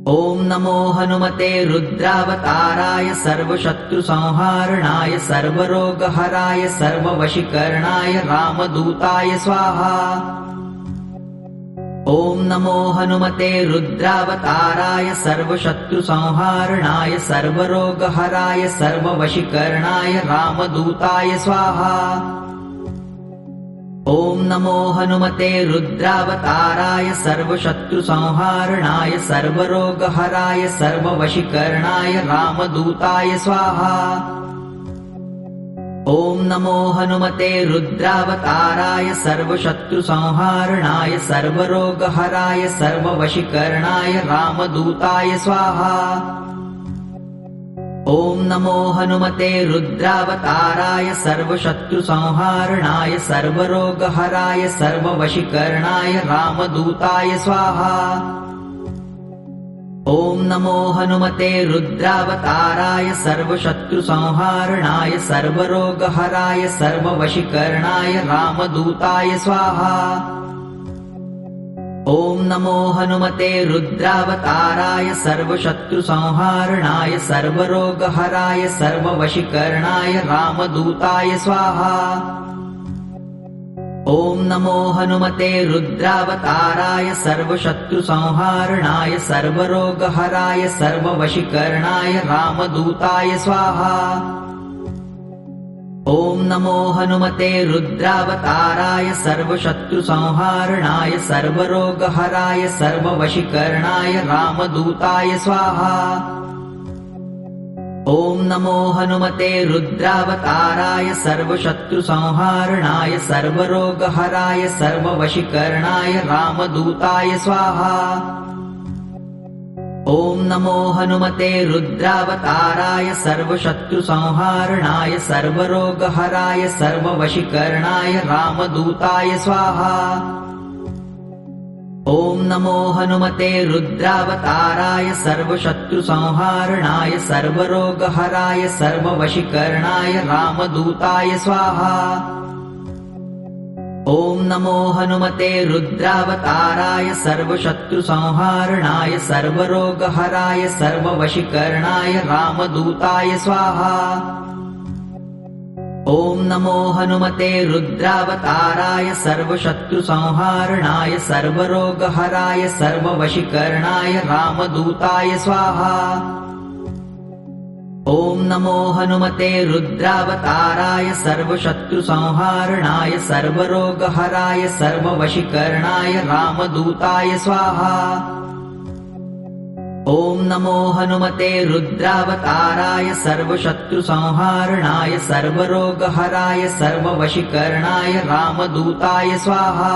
ॐ नमो हनुमते रुद्रावताराय सर्वशत्रुसंहारणाय सर्वरोगहराय सर्ववशीकरणाय रामदूताय स्वाहा। ॐ नमो हनुमते रुद्रावताराय सर्वशत्रुसंहारणाय सर्वरोगहराय सर्ववशीकरणाय रामदूताय स्वाहा। ॐ नमो हनुमते रुद्रावताराय सर्वशत्रुसंहारणाय सर्वरोगहराय सर्ववशीकरणाय रामदूताय स्वाहा। ॐ नमो हनुमते रुद्रावताराय सर्वशत्रुसंहारणाय सर्वरोगहराय सर्ववशीकरणाय रामदूताय स्वाहा। ॐ नमो हनुमते रुद्रावताराय सर्वशत्रुसंहारणाय सर्वरोगहराय सर्ववशीकरणाय रामदूताय स्वाहा। ॐ नमो हनुमते रुद्रावताराय सर्वशत्रुसंहारणाय सर्वरोगहराय सर्ववशीकरणाय रामदूताय स्वाहा। ॐ नमो हनुमते रुद्रावताराय सर्वशत्रुसंहारणाय सर्वरोगहराय सर्ववशीकरणाय रामदूताय स्वाहा। ॐ नमो हनुमते रुद्रावताराय सर्वशत्रुसंहारणाय सर्वरोगहराय सर्ववशीकरणाय रामदूताय स्वाहा। ॐ नमो हनुमते रुद्रावताराय सर्वशत्रुसंहारणाय सर्वरोगहराय सर्ववशीकरणाय रामदूताय स्वाहा। ॐ नमो हनुमते रुद्रावताराय सर्वशत्रुसंहारणाय सर्वरोगहराय सर्ववशीकरणाय रामदूताय स्वाहा। ॐ नमो हनुमते रुद्रावताराय सर्वशत्रुसंहारणाय सर्वरोगहराय सर्ववशीकरणाय रामदूताय स्वाहा। ॐ नमो हनुमते रुद्रावताराय सर्वशत्रुसंहारणाय सर्वरोगहराय सर्ववशीकरणाय रामदूताय स्वाहा। ॐ नमो हनुमते रुद्रावताराय सर्वशत्रुसंहारणाय सर्वरोगहराय सर्ववशीकरणाय रामदूताय स्वाहा। ॐ नमो हनुमते रुद्रावताराय सर्वशत्रुसंहारणाय सर्वरोगहराय सर्ववशीकरणाय रामदूताय स्वाहा। ॐ नमो हनुमते रुद्रावताराय सर्वशत्रुसंहारणाय सर्वरोगहराय सर्ववशीकरणाय रामदूताय स्वाहा। ॐ नमो हनुमते रुद्रावताराय सर्वशत्रुसंहारणाय सर्वरोगहराय सर्ववशीकरणाय रामदूताय स्वाहा।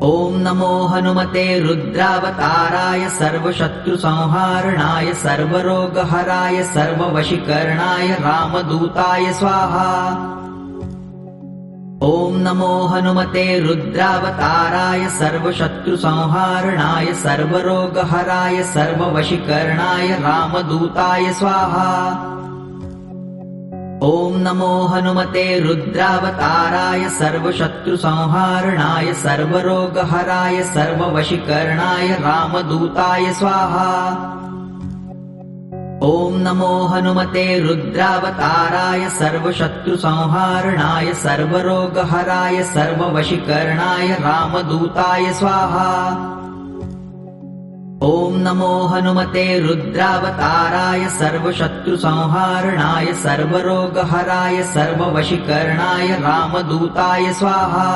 ॐ नमो हनुमते रुद्रावताराय सर्वशत्रुसंहारणाय सर्वरोगहराय सर्ववशीकरणाय रामदूताय स्वाहा। ॐ नमो हनुमते रुद्रावताराय सर्वशत्रुसंहारणाय सर्वरोगहराय सर्ववशीकरणाय रामदूताय स्वाहा। ॐ नमो हनुमते रुद्रावताराय सर्वशत्रुसंहारणाय सर्वरोगहराय सर्ववशीकरणाय रामदूताय स्वाहा। ॐ नमो हनुमते रुद्रावताराय सर्वशत्रुसंहारणाय सर्वरोगहराय सर्ववशीकरणाय रामदूताय स्वाहा। ॐ नमो हनुमते रुद्रावताराय सर्वशत्रुसंहारणाय सर्वरोगहराय सर्ववशीकरणाय रामदूताय स्वाहा।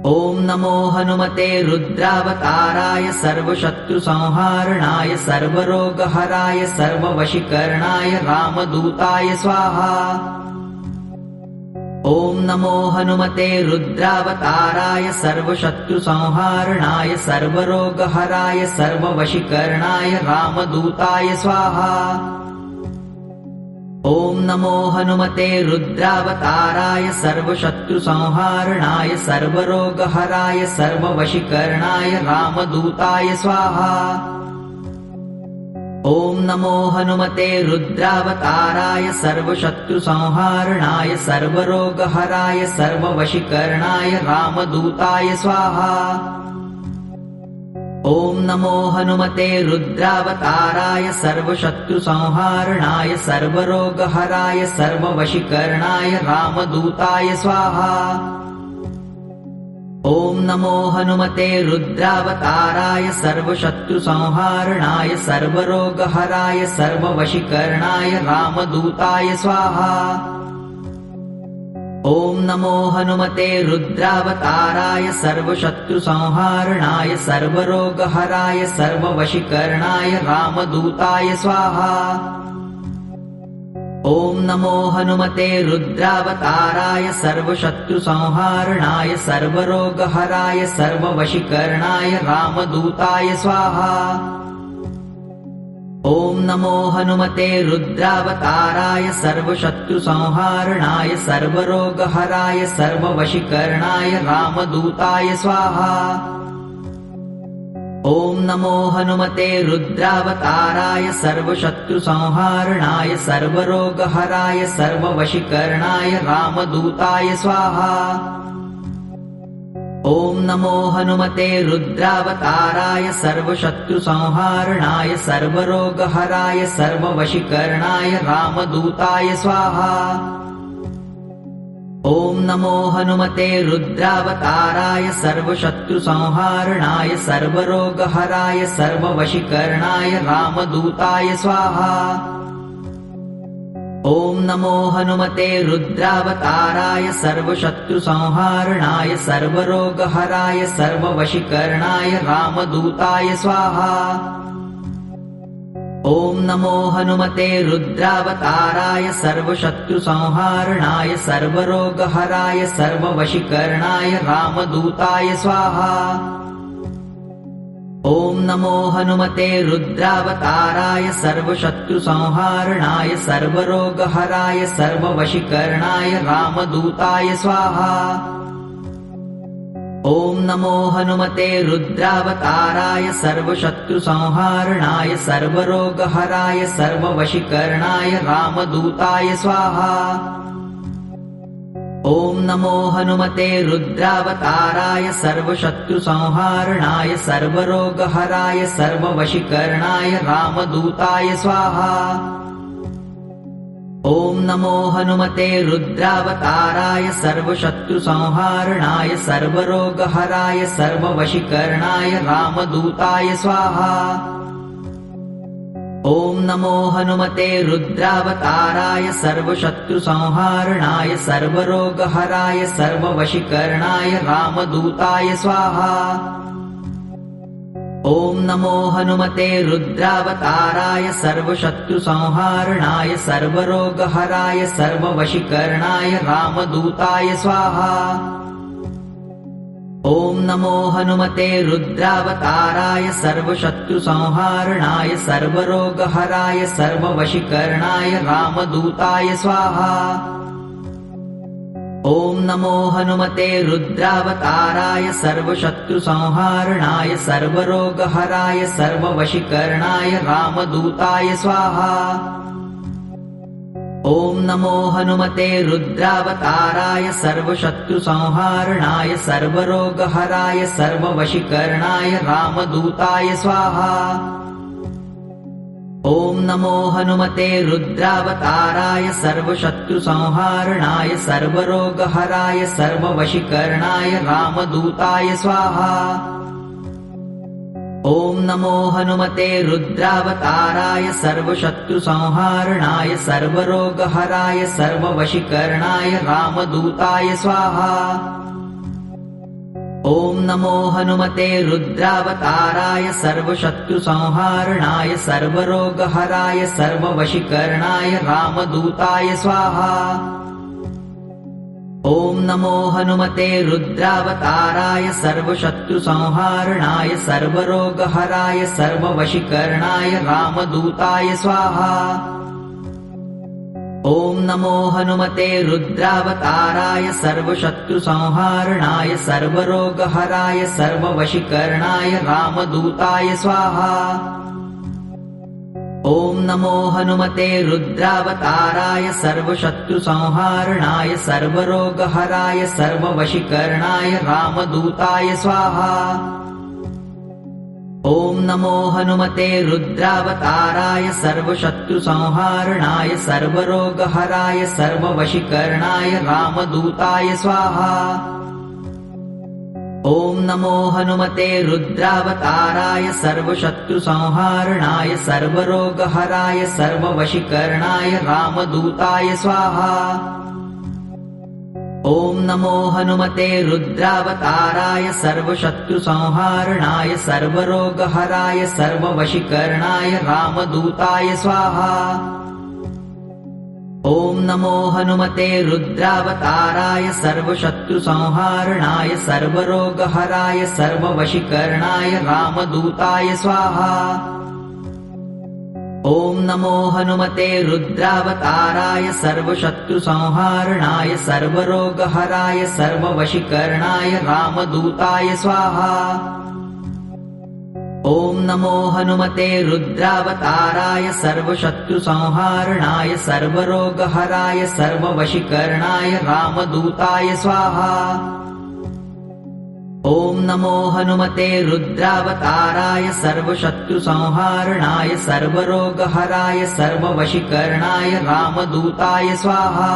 ॐ नमो हनुमते रुद्रावताराय सर्वशत्रुसंहारणाय सर्वरोगहराय सर्ववशीकरणाय रामदूताय स्वाहा। ॐ नमो हनुमते रुद्रावताराय सर्वशत्रुसंहारणाय सर्वरोगहराय सर्ववशीकरणाय रामदूताय स्वाहा। ॐ नमो हनुमते रुद्रावताराय सर्वशत्रुसंहारणाय सर्वरोगहराय सर्ववशीकरणाय रामदूताय स्वाहा। ॐ नमो हनुमते रुद्रावताराय सर्वशत्रुसंहारणाय सर्वरोगहराय सर्ववशीकरणाय रामदूताय स्वाहा। ॐ नमो हनुमते रुद्रावताराय सर्वशत्रुसंहारणाय सर्वरोगहराय सर्ववशीकरणाय रामदूताय स्वाहा। ॐ नमो हनुमते रुद्रावताराय सर्वशत्रुसंहारणाय सर्वरोगहराय सर्ववशीकरणाय रामदूताय स्वाहा। ॐ नमो हनुमते रुद्रावताराय सर्वशत्रुसंहारणाय सर्वरोगहराय सर्ववशीकरणाय रामदूताय स्वाहा। ॐ नमो हनुमते रुद्रावताराय सर्वशत्रुसंहारणाय सर्वरोगहराय सर्ववशीकरणाय रामदूताय स्वाहा। ॐ नमो हनुमते रुद्रावताराय सर्वशत्रुसंहारणाय सर्वरोगहराय सर्ववशीकरणाय रामदूताय स्वाहा। ॐ नमो हनुमते रुद्रावताराय सर्वशत्रुसंहारणाय सर्वरोगहराय सर्ववशीकरणाय रामदूताय स्वाहा। ॐ नमो हनुमते रुद्रावताराय सर्वशत्रुसंहारणाय सर्वरोगहराय सर्ववशीकरणाय रामदूताय स्वाहा। ॐ नमो हनुमते रुद्रावताराय सर्वशत्रुसंहारणाय सर्वरोगहराय सर्ववशीकरणाय रामदूताय स्वाहा। ॐ नमो हनुमते रुद्रावताराय सर्वशत्रुसंहारणाय सर्वरोगहराय सर्ववशीकरणाय रामदूताय स्वाहा। ॐ नमो हनुमते रुद्रावताराय सर्वशत्रुसंहारणाय सर्वरोगहराय सर्ववशीकरणाय रामदूताय स्वाहा। ॐ नमो हनुमते रुद्रावताराय सर्वशत्रुसंहारणाय सर्वरोगहराय सर्ववशीकरणाय रामदूताय स्वाहा। ॐ नमो हनुमते रुद्रावताराय सर्वशत्रुसंहारणाय सर्वरोगहराय सर्ववशीकरणाय रामदूताय स्वाहा। ॐ नमो हनुमते रुद्रावताराय सर्वशत्रुसंहारणाय सर्वरोगहराय सर्ववशीकरणाय रामदूताय स्वाहा। ॐ नमो हनुमते रुद्रावताराय सर्वशत्रुसंहारणाय सर्वरोगहराय सर्ववशीकरणाय रामदूताय स्वाहा। ॐ नमो हनुमते रुद्रावताराय सर्वशत्रुसंहारणाय सर्वरोगहराय सर्ववशीकरणाय रामदूताय स्वाहा। ॐ नमो हनुमते रुद्रावताराय सर्वशत्रुसंहारणाय सर्वरोगहराय सर्ववशीकरणाय रामदूताय स्वाहा। ॐ नमो हनुमते रुद्रावताराय सर्वशत्रुसंहारणाय सर्वरोगहराय सर्ववशीकरणाय रामदूताय स्वाहा। ॐ नमो हनुमते रुद्रावताराय सर्वशत्रुसंहारणाय सर्वरोगहराय सर्ववशीकरणाय रामदूताय स्वाहा। ॐ नमो हनुमते रुद्रावताराय सर्वशत्रुसंहारणाय सर्वरोगहराय सर्ववशीकरणाय रामदूताय स्वाहा। ॐ नमो हनुमते रुद्रावताराय सर्वशत्रुसंहारणाय सर्वरोगहराय सर्ववशीकरणाय रामदूताय स्वाहा। ॐ नमो हनुमते रुद्रावताराय सर्वशत्रुसंहारणाय सर्वरोगहराय सर्ववशीकरणाय रामदूताय स्वाहा। ॐ नमो हनुमते रुद्रावताराय सर्वशत्रुसंहारणाय सर्वरोगहराय सर्ववशीकरणाय रामदूताय स्वाहा। ॐ नमो हनुमते रुद्रावताराय सर्वशत्रुसंहारणाय सर्वरोगहराय सर्ववशीकरणाय रामदूताय स्वाहा। ॐ नमो हनुमते रुद्रावताराय सर्वशत्रुसंहारणाय सर्वरोगहराय सर्ववशीकरणाय रामदूताय स्वाहा। ॐ नमो हनुमते रुद्रावताराय सर्वशत्रुसंहारणाय सर्वरोगहराय सर्ववशीकरणाय रामदूताय स्वाहा। ॐ नमो हनुमते रुद्रावताराय सर्वशत्रुसंहारणाय सर्वरोगहराय सर्ववशीकरणाय रामदूताय स्वाहा। ॐ नमो हनुमते रुद्रावताराय सर्वशत्रुसंहारणाय सर्वरोगहराय सर्ववशीकरणाय रामदूताय स्वाहा। ॐ नमो हनुमते रुद्रावताराय सर्वशत्रुसंहारणाय सर्वरोगहराय सर्ववशीकरणाय रामदूताय स्वाहा। ॐ नमो हनुमते रुद्रावताराय सर्वशत्रुसंहारणाय सर्वरोगहराय सर्ववशीकरणाय रामदूताय स्वाहा। ॐ नमो हनुमते रुद्रावताराय सर्वशत्रुसंहारणाय सर्वरोगहराय सर्ववशीकरणाय रामदूताय स्वाहा। ॐ नमो हनुमते रुद्रावताराय सर्वशत्रुसंहारणाय सर्वरोगहराय सर्ववशीकरणाय रामदूताय स्वाहा। ॐ नमो हनुमते रुद्रावताराय सर्वशत्रुसंहारणाय सर्वरोगहराय सर्ववशीकरणाय रामदूताय स्वाहा।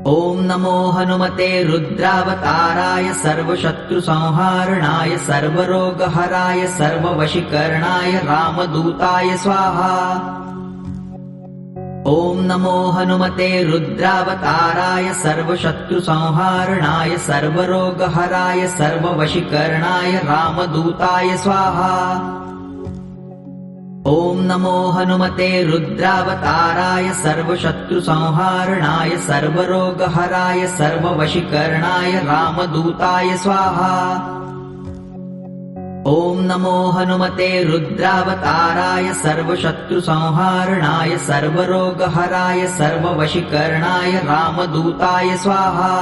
ॐ नमो हनुमते रुद्रावताराय सर्वशत्रुसंहारणाय सर्वरोगहराय सर्ववशीकरणाय रामदूताय स्वाहा। ॐ नमो हनुमते रुद्रावताराय सर्वशत्रुसंहारणाय सर्वरोगहराय सर्ववशीकरणाय रामदूताय स्वाहा। ॐ नमो हनुमते रुद्रावताराय सर्वशत्रुसंहारणाय सर्वरोगहराय सर्ववशीकरणाय रामदूताय स्वाहा। ॐ नमो हनुमते रुद्रावताराय सर्वशत्रुसंहारणाय सर्वरोगहराय सर्ववशीकरणाय रामदूताय स्वाहा।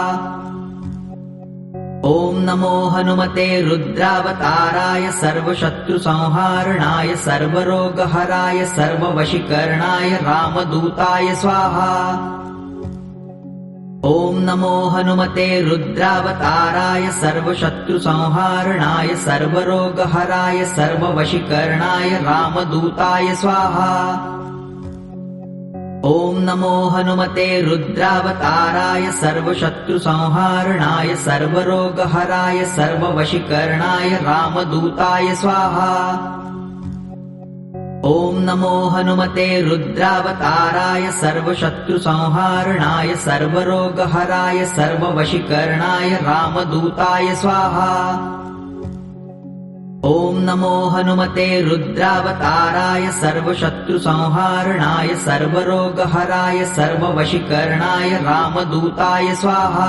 ॐ नमो हनुमते रुद्रावताराय सर्वशत्रुसंहारणाय सर्वरोगहराय सर्ववशीकरणाय रामदूताय स्वाहा। ॐ नमो हनुमते रुद्रावताराय सर्वशत्रुसंहारणाय सर्वरोगहराय सर्ववशीकरणाय रामदूताय स्वाहा। ॐ नमो हनुमते रुद्रावताराय सर्वशत्रुसंहारणाय सर्वरोगहराय सर्ववशीकरणाय रामदूताय स्वाहा। ॐ नमो हनुमते रुद्रावताराय सर्वशत्रुसंहारणाय सर्वरोगहराय सर्ववशीकरणाय रामदूताय स्वाहा। ॐ नमो हनुमते रुद्रावताराय सर्वशत्रुसंहारणाय सर्वरोगहराय सर्ववशीकरणाय रामदूताय स्वाहा।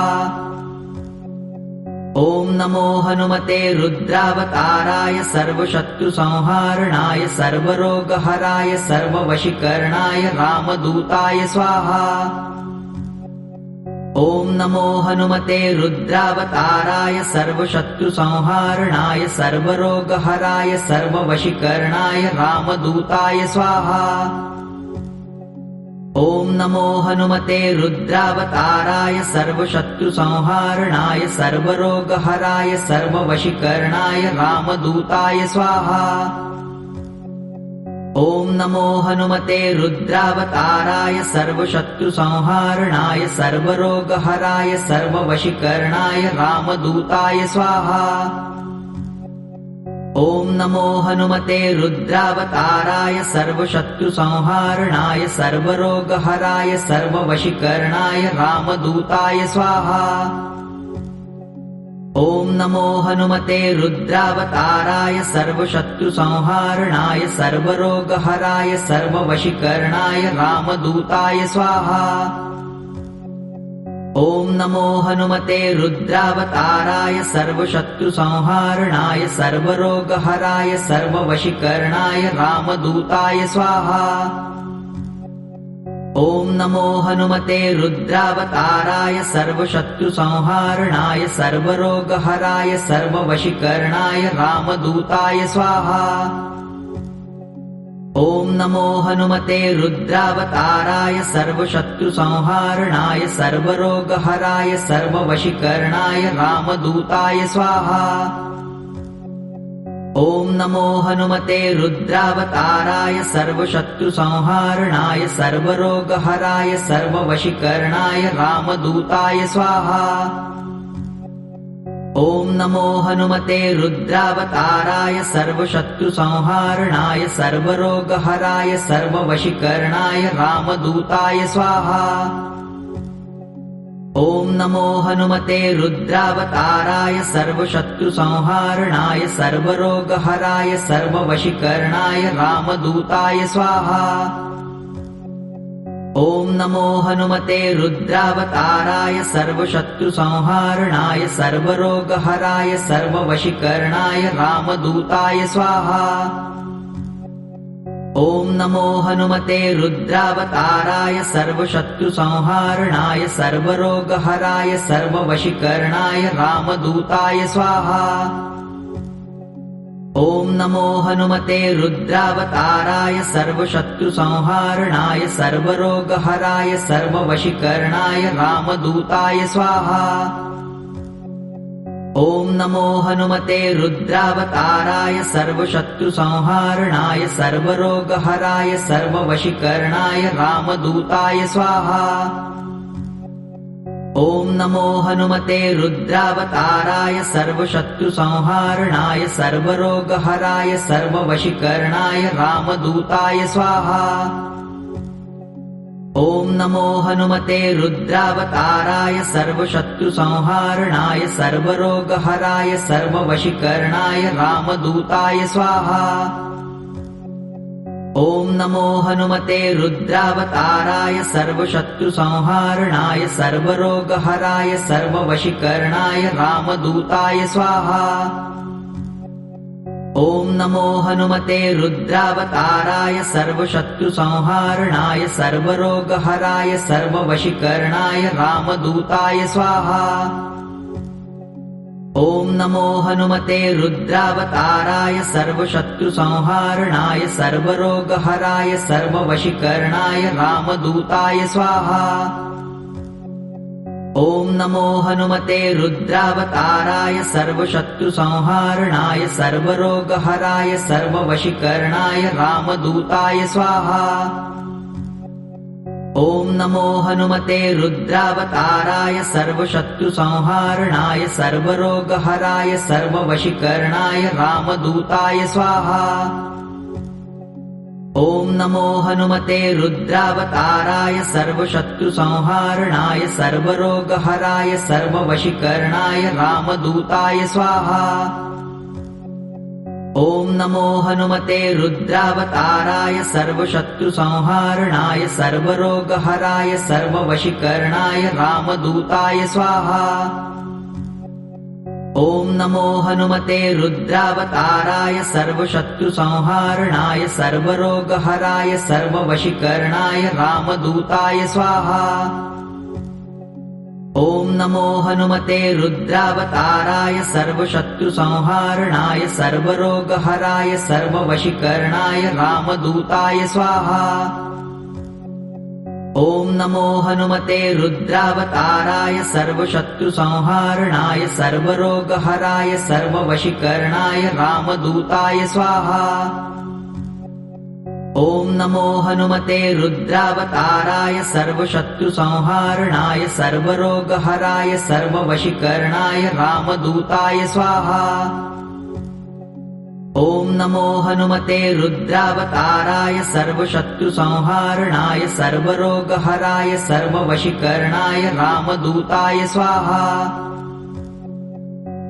ॐ नमो हनुमते रुद्रावताराय सर्वशत्रुसंहारणाय सर्वरोगहराय सर्ववशीकरणाय रामदूताय स्वाहा। ॐ नमो हनुमते रुद्रावताराय सर्वशत्रुसंहारणाय सर्वरोगहराय सर्ववशीकरणाय रामदूताय स्वाहा। ॐ नमो हनुमते रुद्रावताराय सर्वशत्रुसंहारणाय सर्वरोगहराय सर्ववशीकरणाय रामदूताय स्वाहा। ॐ नमो हनुमते रुद्रावताराय सर्वशत्रुसंहारणाय सर्वरोगहराय सर्ववशीकरणाय रामदूताय स्वाहा। ॐ नमो हनुमते रुद्रावताराय सर्वशत्रुसंहारणाय सर्वरोगहराय सर्ववशीकरणाय रामदूताय स्वाहा। ॐ नमो हनुमते रुद्रावताराय सर्वशत्रुसंहारणाय सर्वरोगहराय सर्ववशीकरणाय रामदूताय स्वाहा। ॐ नमो हनुमते रुद्रावताराय सर्वशत्रुसंहारणाय सर्वरोगहराय सर्ववशीकरणाय रामदूताय स्वाहा। ॐ नमो हनुमते रुद्रावताराय सर्वशत्रुसंहारणाय सर्वरोगहराय सर्ववशीकरणाय रामदूताय स्वाहा। ॐ नमो हनुमते रुद्रावताराय सर्वशत्रुसंहारणाय सर्वरोगहराय सर्ववशीकरणाय रामदूताय स्वाहा। ॐ नमो हनुमते रुद्रावताराय सर्वशत्रुसंहारणाय सर्वरोगहराय सर्ववशीकरणाय रामदूताय स्वाहा। ॐ नमो हनुमते रुद्रावताराय सर्वशत्रुसंहारणाय सर्वरोगहराय सर्ववशीकरणाय रामदूताय स्वाहा। ॐ नमो हनुमते रुद्रावताराय सर्वशत्रुसंहारणाय सर्वरोगहराय सर्ववशीकरणाय रामदूताय स्वाहा। ॐ नमो हनुमते रुद्रावताराय सर्वशत्रुसंहारणाय सर्वरोगहराय सर्ववशीकरणाय रामदूताय स्वाहा। ॐ नमो हनुमते रुद्रावताराय सर्वशत्रुसंहारणाय सर्वरोगहराय सर्ववशीकरणाय रामदूताय स्वाहा। ॐ नमो हनुमते रुद्रावताराय सर्वशत्रुसंहारणाय सर्वरोगहराय सर्ववशीकरणाय रामदूताय स्वाहा। ॐ नमो हनुमते रुद्रावताराय सर्वशत्रुसंहारणाय सर्वरोगहराय सर्ववशीकरणाय रामदूताय स्वाहा। ॐ नमो हनुमते रुद्रावताराय सर्वशत्रुसंहारणाय सर्वरोगहराय सर्ववशीकरणाय रामदूताय स्वाहा। ॐ नमो हनुमते रुद्रावताराय सर्वशत्रुसंहारणाय सर्वरोगहराय सर्ववशीकरणाय रामदूताय स्वाहा। ॐ नमो हनुमते रुद्रावताराय सर्वशत्रुसंहारणाय सर्वरोगहराय सर्ववशीकरणाय रामदूताय स्वाहा। ॐ नमो हनुमते रुद्रावताराय सर्वशत्रुसंहारणाय सर्वरोगहराय सर्ववशीकरणाय रामदूताय स्वाहा। ॐ नमो हनुमते रुद्रावताराय सर्वशत्रुसंहारणाय सर्वरोगहराय सर्ववशीकरणाय रामदूताय स्वाहा। ॐ नमो हनुमते रुद्रावताराय सर्वशत्रुसंहारणाय सर्वरोगहराय सर्ववशीकरणाय रामदूताय स्वाहा। ॐ नमो हनुमते रुद्रावताराय सर्वशत्रुसंहारणाय सर्वरोगहराय सर्ववशीकरणाय रामदूताय स्वाहा। ॐ नमो हनुमते रुद्रावताराय सर्वशत्रुसंहारणाय सर्वरोगहराय सर्ववशीकरणाय रामदूताय स्वाहा। ॐ नमो हनुमते रुद्रावताराय सर्वशत्रुसंहारणाय सर्वरोगहराय सर्ववशीकरणाय रामदूताय स्वाहा। ॐ नमो हनुमते रुद्रावताराय सर्वशत्रुसंहारणाय सर्वरोगहराय सर्ववशीकरणाय रामदूताय स्वाहा। ॐ नमो हनुमते रुद्रावताराय सर्वशत्रुसंहारणाय सर्वरोगहराय सर्ववशीकरणाय रामदूताय स्वाहा। ॐ नमो हनुमते रुद्रावताराय सर्वशत्रुसंहारणाय सर्वरोगहराय सर्ववशीकरणाय रामदूताय स्वाहा। ॐ नमो हनुमते रुद्रावताराय सर्वशत्रुसंहारणाय सर्वरोगहराय सर्ववशीकरणाय रामदूताय स्वाहा। ॐ नमो हनुमते रुद्रावताराय सर्वशत्रुसंहारणाय सर्वरोगहराय सर्ववशीकरणाय रामदूताय स्वाहा।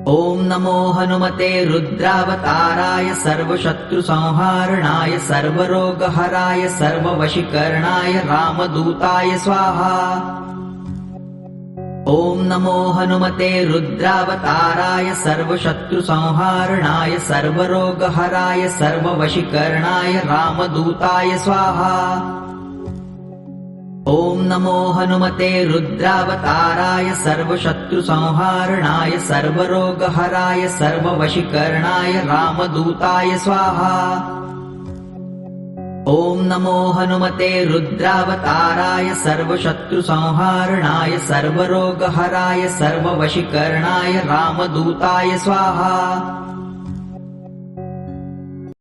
ॐ नमो हनुमते रुद्रावताराय सर्वशत्रुसंहारणाय सर्वरोगहराय सर्ववशीकरणाय रामदूताय स्वाहा। ॐ नमो हनुमते रुद्रावताराय सर्वशत्रुसंहारणाय सर्वरोगहराय सर्ववशीकरणाय रामदूताय स्वाहा। ॐ नमो हनुमते रुद्रावताराय सर्वशत्रुसंहारणाय सर्वरोगहराय सर्ववशीकरणाय रामदूताय स्वाहा। ॐ नमो हनुमते रुद्रावताराय सर्वशत्रुसंहारणाय सर्वरोगहराय सर्ववशीकरणाय रामदूताय स्वाहा।